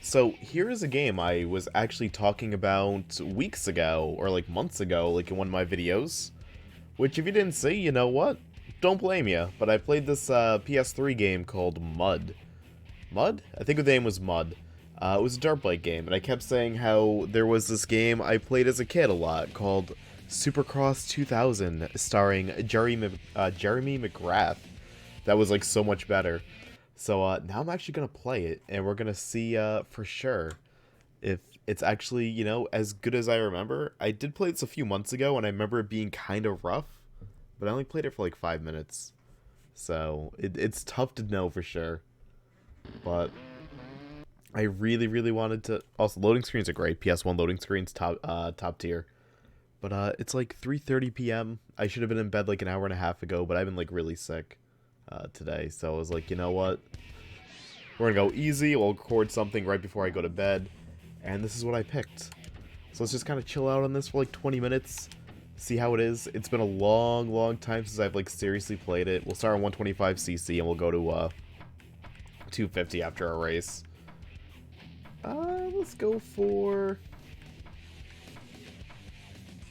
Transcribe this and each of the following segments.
So here is a game I was actually talking about weeks ago, or like months ago, like in one of my videos. Which if you didn't see, you know what? Don't blame you, but I played this PS3 game called Mud. Mud? I think the name was Mud. It was a dirt bike game, and I kept saying how there was this game I played as a kid a lot called Supercross 2000, starring Jeremy McGrath. That was like so much better. So now I'm actually gonna play it, and we're gonna see for sure if it's actually, as good as I remember. I did play this a few months ago, and I remember it being kind of rough, but I only played it for like 5 minutes, so it's tough to know for sure. But I really, really wanted to. Also, loading screens are great. PS1 loading screens, top tier. But it's like 3:30 p.m. I should have been in bed like an hour and a half ago, but I've been like really sick today, so I was like, you know what? We're gonna go easy. We'll record something right before I go to bed, and this is what I picked. So let's just kind of chill out on this for like 20 minutes, see how it is. It's been a long, long time since I've like seriously played it. We'll start on 125cc and we'll go to 250 after our race. Let's go for.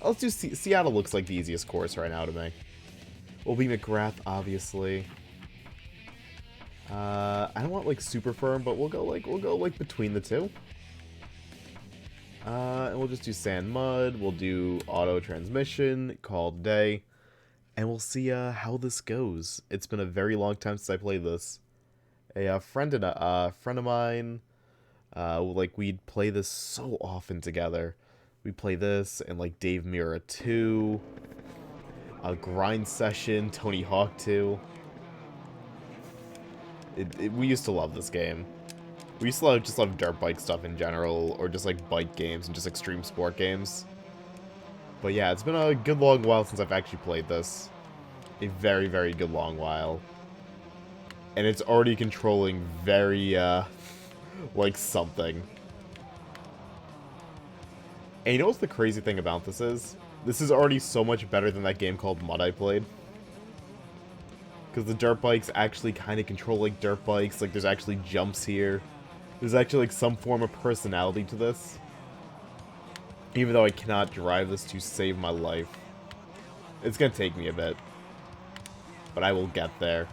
Let's do Seattle. Looks like the easiest course right now to me. We'll be McGrath, obviously. I don't want like super firm, but we'll go like between the two. And we'll just do sand mud. We'll do auto transmission. Call it a day, and we'll see how this goes. It's been a very long time since I played this. A friend of mine, like we'd play this so often together. We play this and like Dave Mirra 2, a grind session, Tony Hawk 2. We used to love this game. We used to just love dirt bike stuff in general, or just like bike games and just extreme sport games. But yeah, it's been a good long while since I've actually played this. A very, very good long while. And it's already controlling very, like something. And you know what's the crazy thing about this is? This is already so much better than that game called Mud I played. Because the dirt bikes actually kind of control like dirt bikes. Like, there's actually jumps here. There's actually like some form of personality to this. Even though I cannot drive this to save my life. It's gonna take me a bit. But I will get there.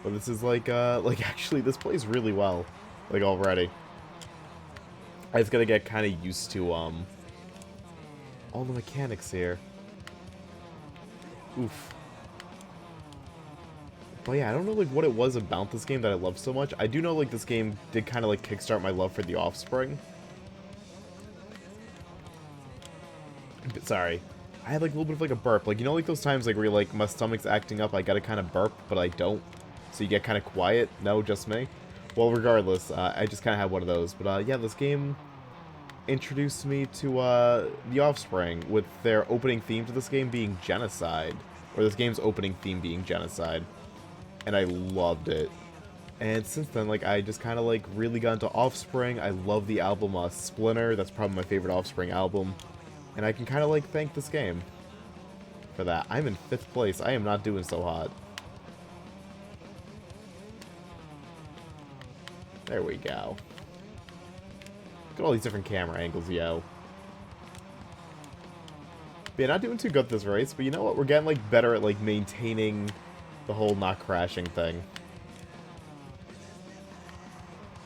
But this is like actually, this plays really well. Like, already. I just gotta get kind of used to, all the mechanics here. Oof. But yeah, I don't know like what it was about this game that I love so much. I do know like this game did kind of like kickstart my love for The Offspring. But, sorry. I had like a little bit of like a burp. Like, you know like those times like where you're like, my stomach's acting up, I gotta kind of burp, but I don't. So you get kind of quiet. No, just me. Well, regardless, I just kind of had one of those. But yeah, this game introduced me to The Offspring, with their opening theme to this game being genocide. Or this game's opening theme being genocide. And I loved it. And since then, like, I just kind of, like, really got into Offspring. I love the album Splinter. That's probably my favorite Offspring album. And I can kind of, like, thank this game for that. I'm in 5th place. I am not doing so hot. There we go. Look at all these different camera angles, yo. But yeah, not doing too good this race, but you know what? We're getting, like, better at, like, maintaining the whole not crashing thing.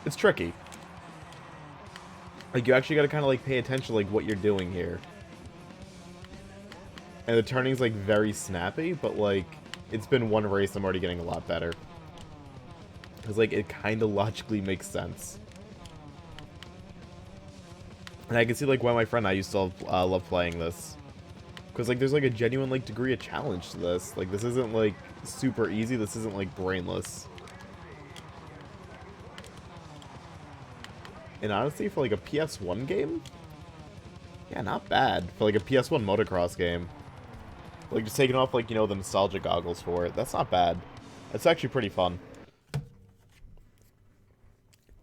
It's tricky. Like, you actually gotta kind of, like, pay attention to, like, what you're doing here. And the turning's, like, very snappy, but, like, it's been one race, I'm already getting a lot better. Because, like, it kind of logically makes sense. And I can see, like, why my friend and I used to love playing this. Because, like, there's, like, a genuine, like, degree of challenge to this. Like, this isn't, like, super easy. This isn't, like, brainless. And honestly, for, like, a PS1 game? Yeah, not bad. For, like, a PS1 motocross game. Like, just taking off, like, you know, the nostalgia goggles for it. That's not bad. That's actually pretty fun.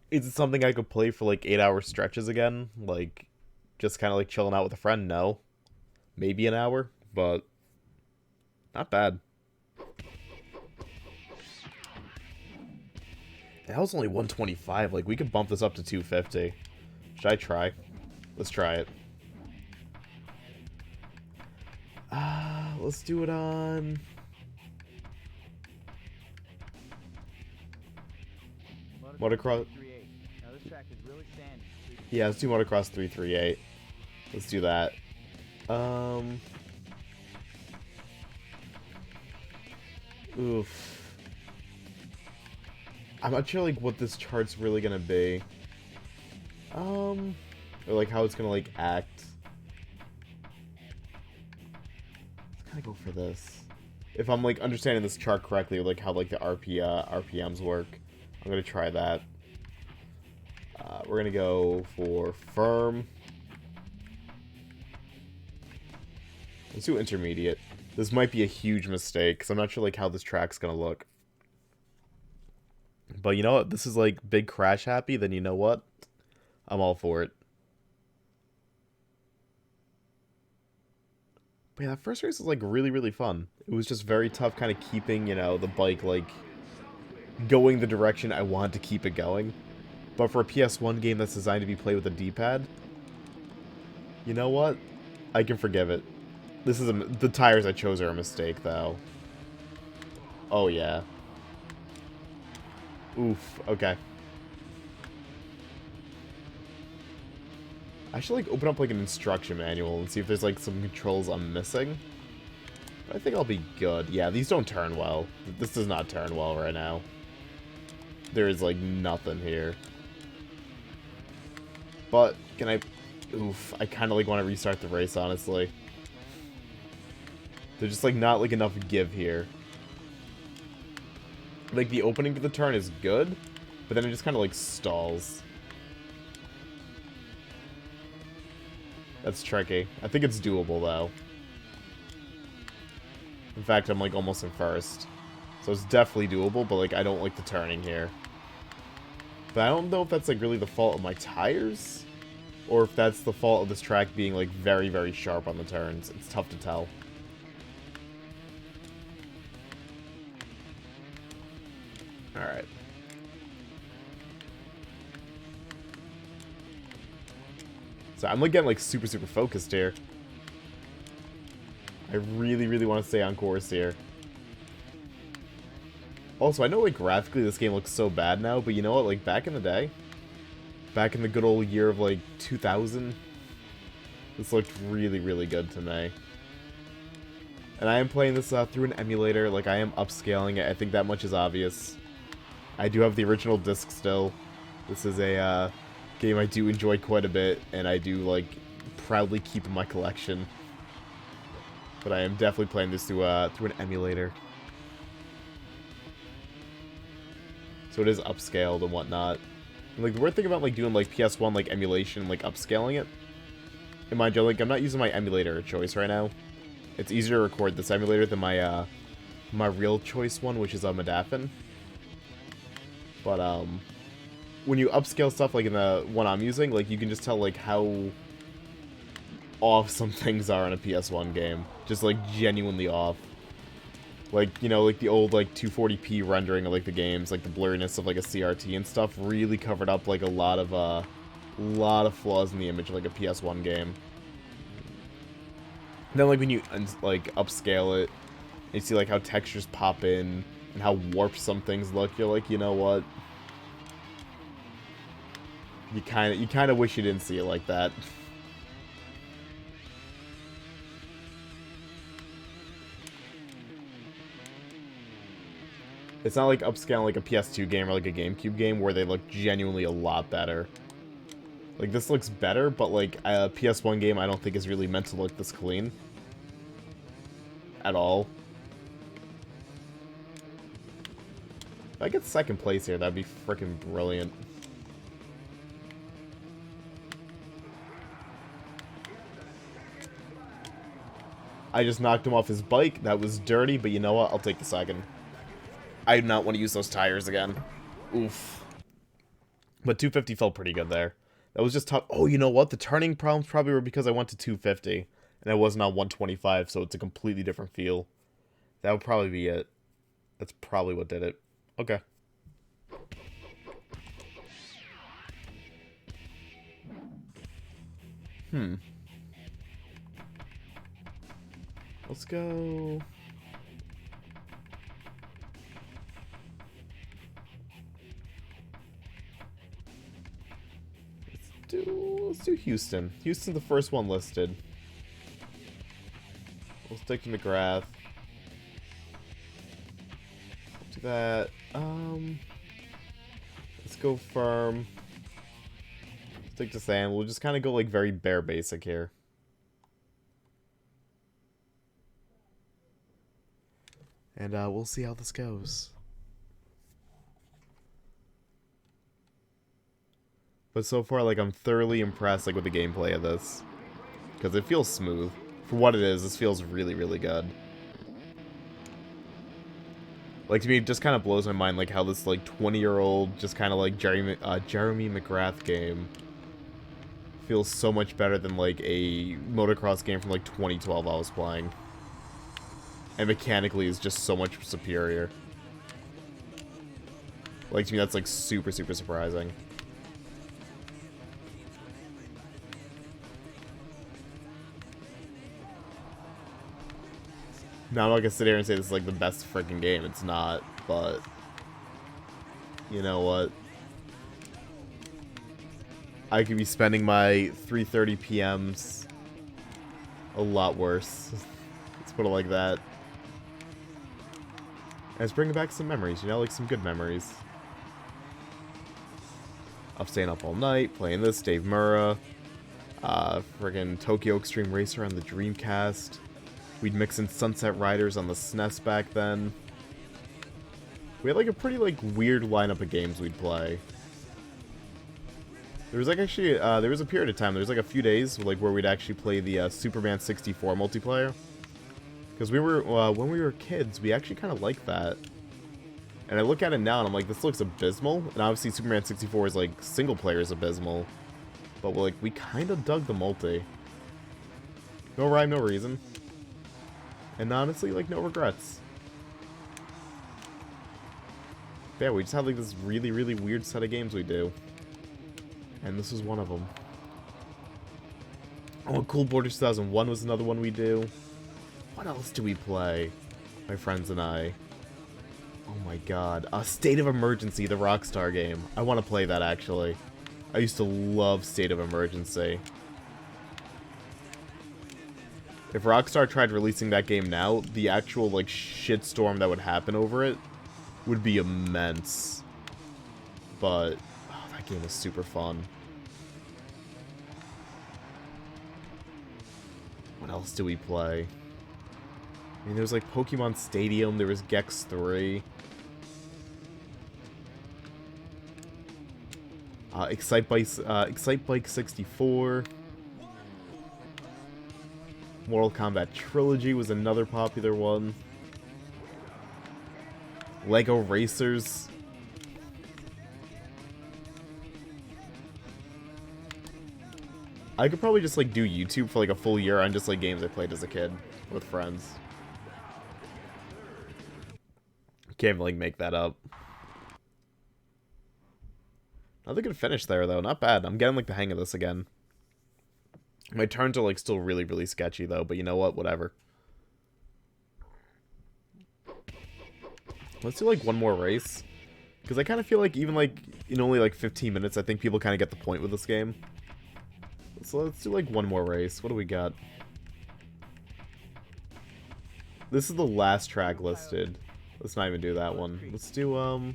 Is it something I could play for, like, 8-hour stretches again? Like, just kind of, like, chilling out with a friend? No. Maybe an hour, but not bad. That was only 125. Like, we could bump this up to 250. Should I try? Let's try it. Let's do it on... Motocross... Yeah, let's do Motocross 338. Let's do that. Oof. I'm not sure, like, what this chart's really gonna be. Or, like, how it's gonna, like, act. Let's kind of go for this. If I'm, like, understanding this chart correctly, like, how, like, the RPMs work, I'm gonna try that. We're gonna go for firm. Let's do intermediate. This might be a huge mistake, because I'm not sure, like, how this track's gonna look. But you know what? This is, like, big crash happy, then you know what? I'm all for it. But yeah, that first race was, like, really, really fun. It was just very tough kind of keeping, you know, the bike, like, going the direction I wanted to keep it going. But for a PS1 game that's designed to be played with a D-pad, you know what? I can forgive it. This is the tires I chose are a mistake, though. Oh, yeah. Oof, okay. I should, like, open up, like, an instruction manual and see if there's, like, some controls I'm missing. But I think I'll be good. Yeah, these don't turn well. This does not turn well right now. There is, like, nothing here. But, can I... Oof, I kind of, like, want to restart the race, honestly. There's just, like, not, like, enough give here. Like, the opening to the turn is good, but then it just kind of, like, stalls. That's tricky. I think it's doable, though. In fact, I'm, like, almost in first. So it's definitely doable, but, like, I don't like the turning here. But I don't know if that's, like, really the fault of my tires, or if that's the fault of this track being, like, very, very sharp on the turns. It's tough to tell. Alright. So I'm, like, getting, like, super, super focused here. I really, really want to stay on course here. Also, I know, like, graphically this game looks so bad now, but you know what? Like, back in the day, back in the good old year of, like, 2000, this looked really, really good to me. And I am playing this through an emulator. Like, I am upscaling it. I think that much is obvious. I do have the original disc still. This is a game I do enjoy quite a bit, and I do, like, proudly keep in my collection. But I am definitely playing this through an emulator. So it is upscaled and whatnot. And, like, the weird thing about, like, doing, like, PS1, like, emulation, like, upscaling it, and mind you, like, I'm not using my emulator of choice right now. It's easier to record this emulator than my, my real choice one, which is a Medafin. But, when you upscale stuff, like, in the one I'm using, like, you can just tell, like, how off some things are in a PS1 game. Just, like, genuinely off. Like, you know, like, the old, like, 240p rendering of, like, the games, like, the blurriness of, like, a CRT and stuff really covered up, like, a lot of flaws in the image of, like, a PS1 game. And then, like, when you, like, upscale it, you see, like, how textures pop in, and how warped some things look, you're like, you know what? You kind of wish you didn't see it like that. It's not like upscaling like a PS2 game or like a GameCube game where they look genuinely a lot better. Like, this looks better, but like a PS1 game I don't think is really meant to look this clean. At all. If I get second place here, that'd be freaking brilliant. I just knocked him off his bike. That was dirty, but you know what? I'll take the second. I do not want to use those tires again. Oof. But 250 felt pretty good there. That was just tough. Oh, you know what? The turning problems probably were because I went to 250. And I wasn't on 125, so it's a completely different feel. That would probably be it. That's probably what did it. Okay. Let's go... Let's do Houston. Houston's the first one listed. We'll stick to McGrath. Do that. Let's go firm. Stick to sand. We'll just kind of go like very bare basic here. And we'll see how this goes. But so far, like, I'm thoroughly impressed, like, with the gameplay of this. Because it feels smooth. For what it is, this feels really, really good. Like, to me, it just kind of blows my mind, like, how this, like, 20-year-old, just kind of, like, Jeremy McGrath game feels so much better than, like, a motocross game from, like, 2012 I was playing. And mechanically is just so much superior. Like, to me, that's, like, super, super surprising. Now, I'm not gonna sit here and say this is, like, the best freaking game. It's not, but... You know what? I could be spending my 3:30 PMs a lot worse. Let's put it like that. And it's bringing back some memories, you know? Like, some good memories. Of staying up all night, playing this, Dave Murrah. Friggin' Tokyo Extreme Racer on the Dreamcast. We'd mix in Sunset Riders on the SNES back then. We had like a pretty like weird lineup of games we'd play. There was like actually there was a period of time. There was like a few days like where we'd actually play the Superman 64 multiplayer. Because we were when we were kids, we actually kind of liked that. And I look at it now and I'm like, this looks abysmal. And obviously Superman 64 is like single player is abysmal. But like we kind of dug the multi. No rhyme, no reason. And honestly, like, no regrets. But yeah, we just have, like, this really, really weird set of games we do. And this was one of them. Oh, Cool Borders 2001 was another one we do. What else do we play? My friends and I. Oh my god. State of Emergency, the Rockstar game. I want to play that, actually. I used to love State of Emergency. If Rockstar tried releasing that game now, the actual, like, shitstorm that would happen over it would be immense. But, oh, that game was super fun. What else do we play? I mean, there was, like, Pokemon Stadium, there was Gex 3. Excite Bike 64. Mortal Kombat Trilogy was another popular one. Lego Racers. I could probably just like do YouTube for like a full year on just like games I played as a kid with friends. Can't like make that up. Another good finish there though, not bad. I'm getting like the hang of this again. My turns are, like, still really, really sketchy, though, but you know what? Whatever. Let's do, like, one more race. Because I kind of feel like even, like, in only, like, 15 minutes, I think people kind of get the point with this game. So let's do, like, one more race. What do we got? This is the last track listed. Let's not even do that one. Let's do,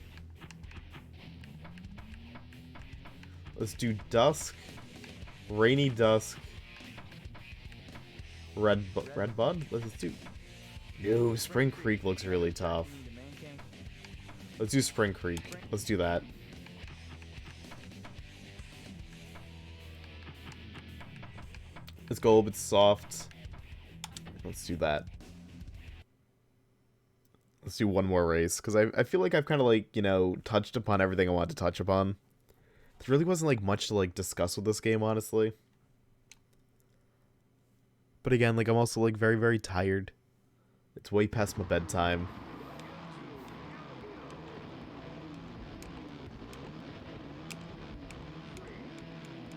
let's do Dusk. Rainy Dusk. Red Bud? Let's do... No, Spring Creek looks really tough. Let's do Spring Creek. Let's do that. Let's go a little bit soft. Let's do that. Let's do one more race. Because I feel like I've kind of, like, you know, touched upon everything I wanted to touch upon. There really wasn't, like, much to, like, discuss with this game, honestly. But again, like, I'm also, like, very, very tired. It's way past my bedtime.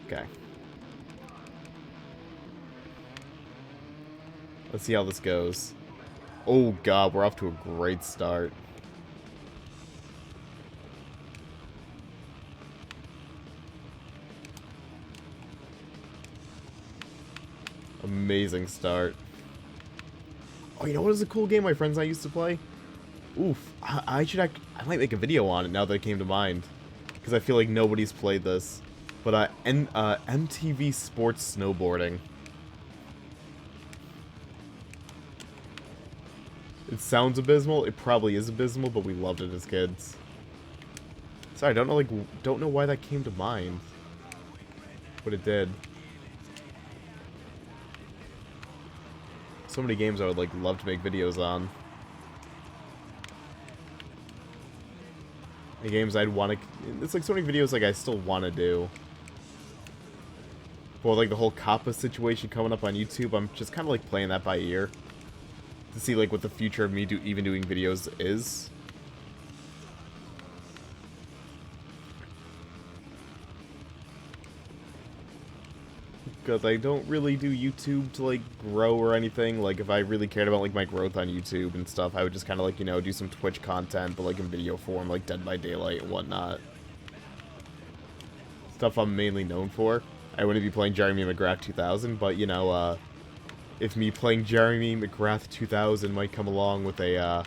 Okay. Let's see how this goes. Oh god, we're off to a great start. Amazing start. Oh, you know what is a cool game my friends and I used to play? Oof, I might make a video on it now that it came to mind. Because I feel like nobody's played this. But, MTV Sports Snowboarding. It sounds abysmal. It probably is abysmal, but we loved it as kids. Sorry, I don't know why that came to mind. But it did. So many games I would, like, love to make videos on. The games I'd want to... It's like so many videos, like, I still want to do. But, like, the whole Kappa situation coming up on YouTube, I'm just kind of, like, playing that by ear. To see, like, what the future of me even doing videos is. Because I don't really do YouTube to, like, grow or anything. Like, if I really cared about, like, my growth on YouTube and stuff, I would just kind of, like, you know, do some Twitch content, but, like, in video form, like Dead by Daylight and whatnot. Stuff I'm mainly known for. I wouldn't be playing Jeremy McGrath 2000, but, you know, if me playing Jeremy McGrath 2000 might come along with a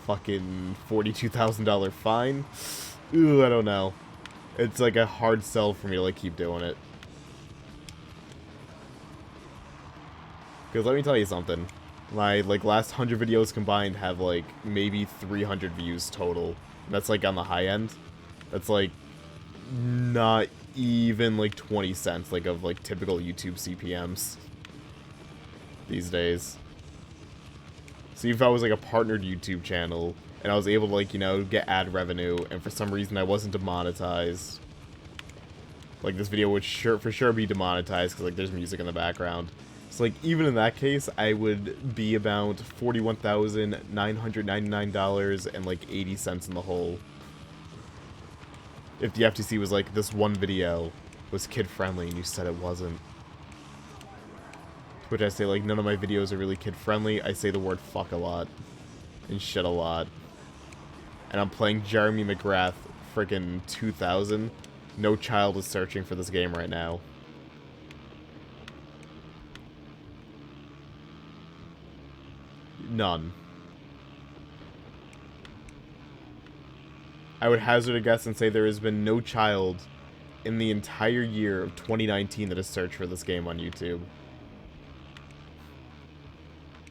fucking $42,000 fine, ooh, I don't know. It's, like, a hard sell for me to, like, keep doing it. Because let me tell you something. My, like, last 100 videos combined have, like, maybe 300 views total. And that's, like, on the high end. That's, like, not even, like, 20 cents, like, of, like, typical YouTube CPMs these days. So if I was, like, a partnered YouTube channel, and I was able to, like, you know, get ad revenue, and for some reason I wasn't demonetized, like, this video would for sure be demonetized, because, like, there's music in the background. So, like, even in that case, I would be about $41,999 and, like, 80 cents in the hole. If the FTC was like, this one video was kid-friendly, and you said it wasn't. Which I say, like, none of my videos are really kid-friendly. I say the word fuck a lot. And shit a lot. And I'm playing Jeremy McGrath frickin' 2000. No child is searching for this game right now. None. I would hazard a guess and say there has been no child in the entire year of 2019 that has searched for this game on YouTube.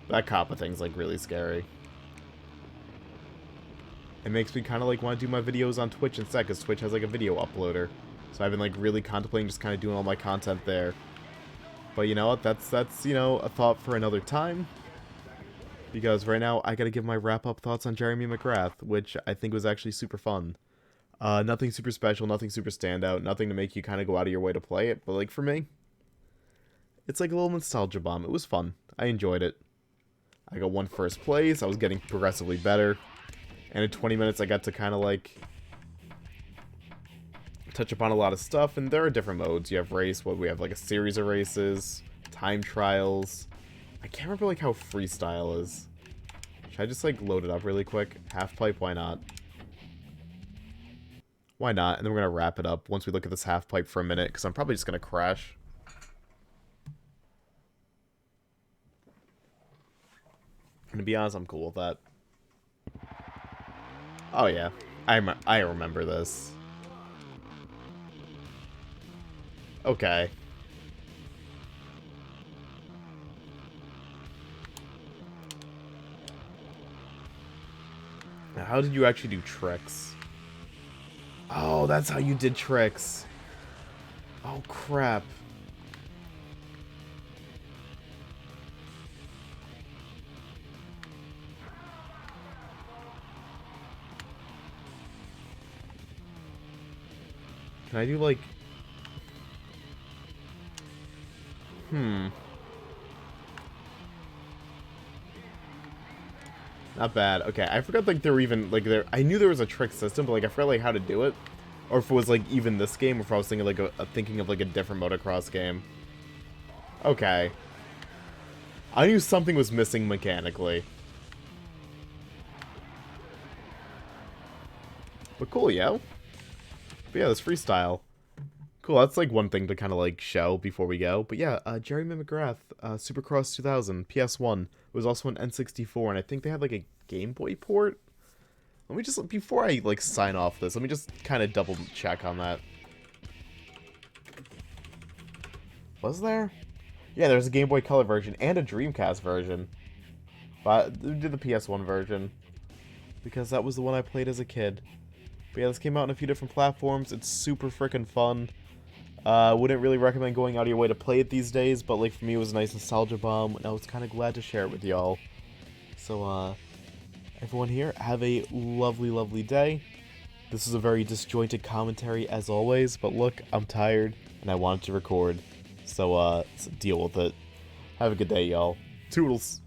That Kappa thing's, like, really scary. It makes me kind of, like, want to do my videos on Twitch instead, because Twitch has, like, a video uploader. So I've been, like, really contemplating just kind of doing all my content there. But you know what? That's you know, a thought for another time. Because right now, I gotta give my wrap-up thoughts on Jeremy McGrath, which I think was actually super fun. Nothing super special, nothing super standout, nothing to make you kind of go out of your way to play it, but, like, for me, it's like a little nostalgia bomb. It was fun. I enjoyed it. I got 1 first place, I was getting progressively better, and in 20 minutes I got to kind of, like, touch upon a lot of stuff, and there are different modes. You have race, we have, like, a series of races, time trials. I can't remember, like, how freestyle is. Should I just, like, load it up really quick? Half pipe, why not? Why not? And then we're gonna wrap it up once we look at this half pipe for a minute, because I'm probably just gonna crash. And to be honest, I'm cool with that. Oh yeah, I remember this. Okay. Now, how did you actually do tricks? Oh, that's how you did tricks. Oh, crap. Can I do, like... Not bad. Okay, I forgot, like, there were even, like, I knew there was a trick system, but, like, I forgot, like, how to do it. Or if it was, like, even this game, or if I was thinking, like, thinking of, like, a different motocross game. Okay. I knew something was missing mechanically. But cool, yo. But yeah, this freestyle. Cool, that's like one thing to kind of like show before we go. But yeah, Jerry McGrath, Supercross 2000, PS1. It was also an N64, and I think they had like a Game Boy port. Let me just, before I like sign off this, let me just kind of double check on that. Was there? Yeah, there's a Game Boy Color version and a Dreamcast version. But we did the PS1 version, because that was the one I played as a kid. But yeah, this came out on a few different platforms. It's super freaking fun. Wouldn't really recommend going out of your way to play it these days, but like for me it was a nice nostalgia bomb, and I was kind of glad to share it with y'all. So, everyone here, have a lovely, lovely day. This is a very disjointed commentary as always, but look, I'm tired, and I wanted to record. So deal with it. Have a good day, y'all. Toodles.